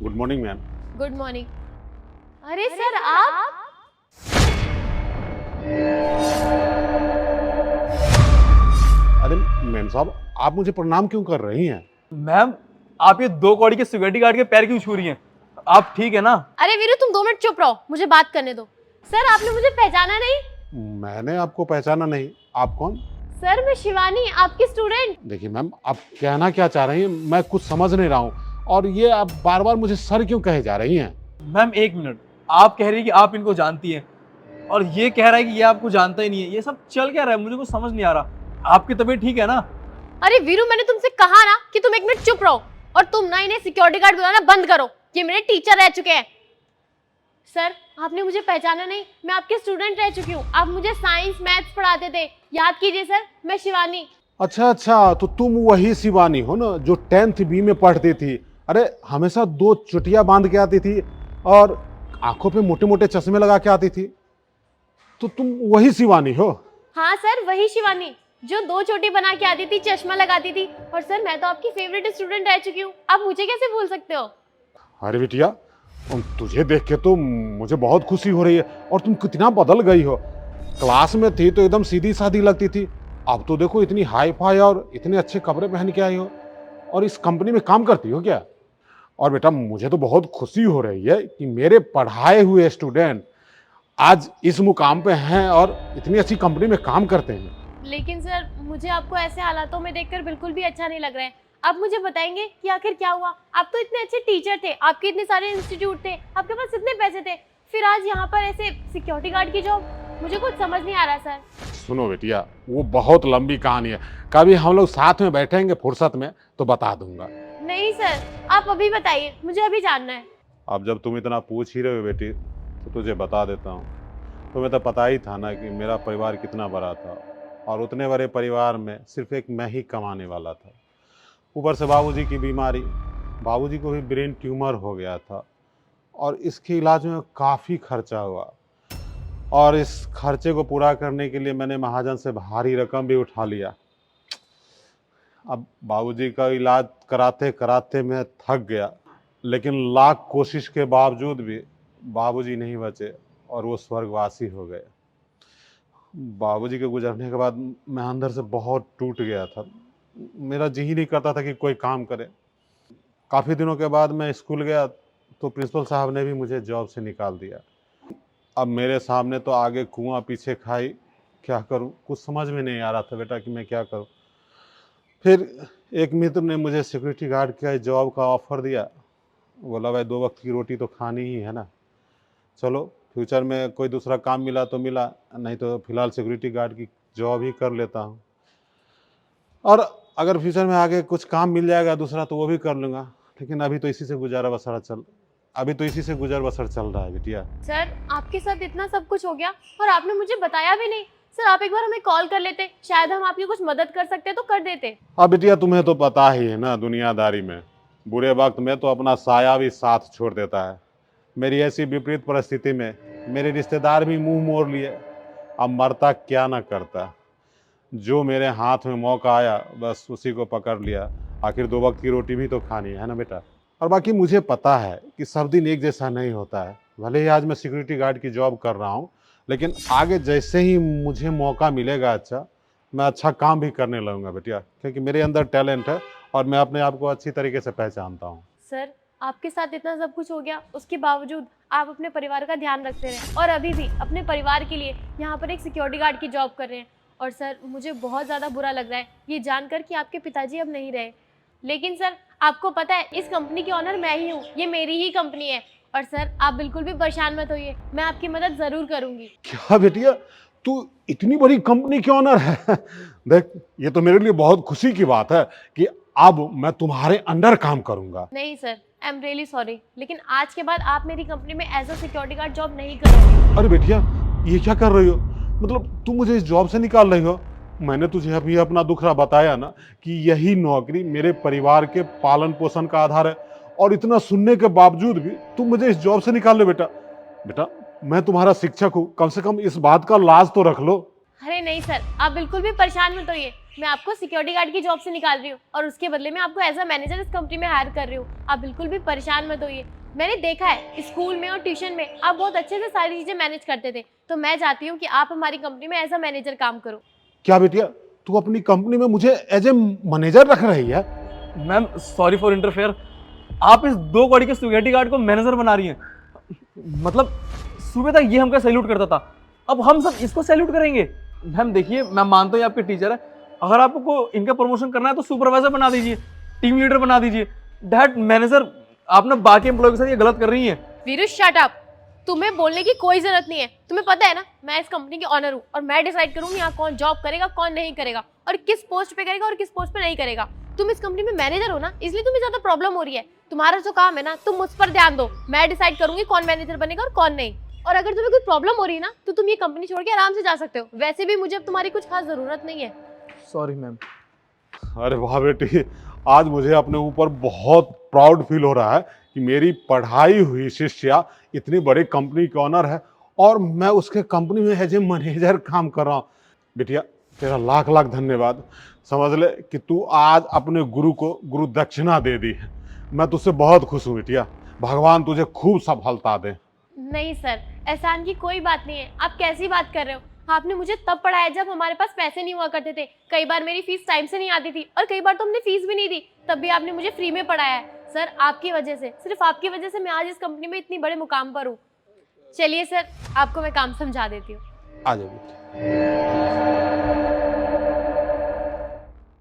Good morning ma'am. Good morning. अरे sir आप अरे मैम साहब, आप मुझे प्रणाम क्यों कर रही हैं? मैम, आप ये 2 कौड़ी के सिक्योरिटी गार्ड के पैर क्यों छू रही हैं? आप ठीक है ना? अरे वीरू तुम 2 मिनट चुप रहो, मुझे बात करने दो। सर आपने मुझे पहचाना नहीं? मैंने आपको पहचाना नहीं। आप कौन? सर मैं शिवानी, आपकी स्टूडेंट। देखिए मैम, आप कहना क्या चाह रही हैं मैं कुछ समझ नहीं रहा हूँ, और ये आप बार बार मुझे सर क्यों कहे जा रही हैं? मैम 1 मिनट, आप कह रही है कि आप इनको जानती हैं और ये कह रहा है कि ये आपको जानता ही नहीं है। ये सब चल क्या रहा है? मुझे कुछ समझ नहीं आ रहा। आपकी तबीयत ठीक है ना? अरे वीरू मैंने तुमसे कहा ना कि तुम 1 मिनट चुप रहो, और तुम ना इन्हें सिक्योरिटी गार्ड बुलाना बंद करो। ये मेरे टीचर रह चुके हैं। सर आपने मुझे पहचाना नहीं, मैं आपके स्टूडेंट रह चुकी हूँ। आप मुझे साइंस मैथ्स पढ़ाते थे, याद कीजिए सर, मैं शिवानी। अच्छा, तो तुम वही शिवानी हो ना जो 10th बी में पढ़ती थी? अरे हमेशा 2 चुटिया बांध के आती थी और आंखों पे मोटे मोटे चश्मे लगा के आती थी, तो तुम वही शिवानी हो? हाँ सर वही शिवानी जो 2 चोटी बना के आती थी, चश्मा लगाती थी। और सर मैं तो आपकी फेवरेट स्टूडेंट रह चुकी हूँ, आप मुझे कैसे भूल सकते हो? अरे बिटिया, तुझे देख के तो मुझे बहुत खुशी हो रही है, और तुम कितना बदल गई हो। क्लास में थी तो एकदम सीधी सादी लगती थी, अब तो देखो इतनी हाई फाई और इतने अच्छे कपड़े पहन के आई हो, और इस कंपनी में काम करती हो क्या? और बेटा मुझे तो बहुत खुशी हो रही है कि मेरे पढ़ाए हुए स्टूडेंट आज इस मुकाम पे हैं और इतनी अच्छी कंपनी में काम करते हैं। लेकिन सर मुझे आपको ऐसे हालातों में देखकर बिल्कुल भी अच्छा नहीं लग रहा है। आप मुझे बताएंगे कि आखिर क्या हुआ? आप तो इतने अच्छे टीचर थे, आपके इतने सारे इंस्टीट्यूट थे, आपके पास इतने पैसे थे, फिर आज यहाँ पर ऐसे सिक्योरिटी गार्ड की जॉब? मुझे कुछ समझ नहीं आ रहा सर। सुनो बेटिया, वो बहुत लंबी कहानी है, कभी हम लोग साथ में बैठेंगे फुर्सत में तो बता दूंगा। नहीं सर आप अभी बताइए, मुझे अभी जानना है। अब जब तुम इतना पूछ ही रहे हो बेटी, तो तुझे बता देता हूँ। तुम्हें तो पता ही था ना कि मेरा परिवार कितना बड़ा था, और उतने बड़े परिवार में सिर्फ एक मैं ही कमाने वाला था। ऊपर से बाबूजी की बीमारी, बाबूजी को भी ब्रेन ट्यूमर हो गया था, और इसके इलाज में काफ़ी खर्चा हुआ, और इस खर्चे को पूरा करने के लिए मैंने महाजन से भारी रकम भी उठा लिया। अब बाबूजी का इलाज कराते कराते मैं थक गया, लेकिन लाख कोशिश के बावजूद भी बाबूजी नहीं बचे और वो स्वर्गवासी हो गए। बाबूजी के गुजरने के बाद मैं अंदर से बहुत टूट गया था। मेरा जी ही नहीं करता था कि कोई काम करे। काफ़ी दिनों के बाद मैं स्कूल गया तो प्रिंसिपल साहब ने भी मुझे जॉब से निकाल दिया। अब मेरे सामने तो आगे कुआं पीछे खाई, क्या करूं कुछ समझ में नहीं आ रहा था बेटा कि मैं क्या करूं। फिर एक मित्र ने मुझे सिक्योरिटी गार्ड का जॉब का ऑफ़र दिया। बोला भाई 2 वक्त की रोटी तो खानी ही है ना, चलो फ्यूचर में कोई दूसरा काम मिला तो मिला, नहीं तो फिलहाल सिक्योरिटी गार्ड की जॉब ही कर लेता हूँ, और अगर फ्यूचर में आगे कुछ काम मिल जाएगा दूसरा तो वो भी कर लूँगा। लेकिन अभी तो इसी से गुजारा बसर चल रहा है बिटिया। सर आपके साथ इतना सब कुछ हो गया और आपने मुझे बताया भी नहीं। सर आप एक बार हमें कॉल कर लेते, शायद हम आपकी कुछ मदद कर सकते तो कर देते। अब बिटिया तुम्हें तो पता ही है ना, दुनियादारी में बुरे वक्त में तो अपना साया भी साथ छोड़ देता है। मेरी ऐसी विपरीत परिस्थिति में मेरे रिश्तेदार भी मुंह मोड़ लिए। अब मरता क्या ना करता, जो मेरे हाथ में मौका आया बस उसी को पकड़ लिया। आखिर 2 वक्त की रोटी भी तो खानी है ना बेटा। और बाकी मुझे पता है कि सब दिन एक जैसा नहीं होता है। भले ही आज मैं सिक्योरिटी गार्ड की जॉब कर रहा हूँ, लेकिन आगे जैसे ही मुझे मौका मिलेगा अच्छा, मैं अच्छा काम भी करने लगूंगा बेटिया, क्योंकि मेरे अंदर टैलेंट है और मैं अपने आप को अच्छी तरीके से पहचानता हूँ। सर आपके साथ इतना सब कुछ हो गया, उसके बावजूद आप अपने परिवार का ध्यान रखते रहे और अभी भी अपने परिवार के लिए यहाँ पर एक सिक्योरिटी गार्ड की जॉब कर रहे हैं। और सर मुझे बहुत ज़्यादा बुरा लग रहा है ये जानकर कि आपके पिताजी अब नहीं रहे। लेकिन सर आपको पता है इस कंपनी की ऑनर मैं ही हूँ, ये मेरी ही कंपनी है। और सर आप बिल्कुल भी परेशान मत होइए, मैं आपकी मदद ज़रूर करूँगी। क्या बेटिया, तू इतनी बड़ी कंपनी की ऑनर है? देख, ये तो मेरे लिए बहुत खुशी की बात है कि अब मैं तुम्हारे अंडर काम करूंगा। नहीं sir I am really sorry, लेकिन आज के बाद आप मेरी कंपनी में as a security guard job नहीं करोगे। अरे बेटिया, ये क्या कर रही हो? मतलब तुम मुझे इस जॉब से निकाल रही हो? मैंने तुझे अभी अपना दुखड़ा बताया ना कि यही नौकरी मेरे परिवार के पालन पोषण का आधार है, और इतना सुनने के बावजूद भी तुम मुझे इस जॉब से निकाल रहे। बेटा बेटा, मैं तुम्हारा शिक्षक हूँ, कम से कम इस बात का लाज तो रख लो। अरे नहीं सर आप बिल्कुल भी परेशान मत होइए, मैं आपको सिक्योरिटी गार्ड की जॉब से निकाल रही हूँ और उसके बदले में आपको एज अ मैनेजर इस कंपनी में हायर कर रही हूँ। आप बिल्कुल भी परेशान मत होइए। मैंने देखा है स्कूल में और ट्यूशन में आप बहुत अच्छे से सारी चीज़ें मैनेज करते थे, तो मैं चाहती हूँ कि आप हमारी कंपनी में एज अ मैनेजर काम करो। क्या बिटिया, तू अपनी कंपनी में मुझे एज ए मैनेजर रख रही है? मैम सॉरी फॉर इंटरफेयर, आप इस 2 कौड़ी के सिक्योरिटी गार्ड को मैनेजर बना रही हैं। मतलब सुबह तक ये हमको सैल्यूट करता था, अब हम सब इसको सैल्यूट करेंगे? मैम देखिए, मैं मानता हूँ ये आपके टीचर है, अगर आपको इनका प्रमोशन करना है तो सुपरवाइजर बना दीजिए, टीम लीडर बना दीजिए। दैट मैनेजर, आप ना बाकी एम्प्लॉय के साथ ये गलत कर रही हैं। Veeru shut up. तुम्हें बोलने की कोई जरूरत नहीं है। तुम्हें पता है ना, मैं इस कंपनी की ऑनर हूँ और मैं डिसाइड करूंगी यहाँ कौन जॉब करेगा, कौन नहीं करेगा, और किस पोस्ट पे करेगा और किस पोस्ट पे नहीं करेगा। तुम इस कंपनी में मैनेजर हो ना, इसलिए तुम्हें ज्यादा प्रॉब्लम हो रही है। तुम्हारा जो काम है ना, तुम मुझ पर ध्यान दो। मैं डिसाइड करूंगी कौन मैनेजर बनेगा और कौन नहीं। और अगर तुम्हें कोई प्रॉब्लम हो रही है ना, तो तुम ये कंपनी छोड़ के आराम से जा सकते हो। वैसे भी मुझे अब तुम्हारी कुछ खास जरूरत नहीं है। Sorry ma'am. अरे वाह बेटी, आज मुझे अपने ऊपर बहुत प्राउड फील हो रहा है कि मेरी पढ़ाई हुई शिष्या इतनी बड़ी कंपनी की ऑनर है और मैं उसके कंपनी में एज ए मैनेजर काम कर रहा हूँ। बिटिया, तेरा लाख लाख धन्यवाद। समझ ले कि तू आज अपने गुरु को गुरु दक्षिणा दे दी है। मैं तुझसे बहुत खुश हूँ बिटिया। भगवान तुझे खूब सफलता दे। नहीं सर, एहसान की कोई बात नहीं है। आप कैसी बात कर रहे हो? आपने मुझे तब पढ़ाया जब हमारे पास पैसे नहीं हुआ करते थे। कई बार मेरी फीस टाइम से नहीं आती थी और कई बार तो हमने फीस भी नहीं दी, तब भी आपने मुझे फ्री में पढ़ाया है। सर, आपकी वजह से, सिर्फ आपकी वजह से मैं आज इस कंपनी में इतनी बड़े मुकाम पर हूँ। चलिए सर, आपको मैं काम समझा देती हूँ। आ जाओ बेटी।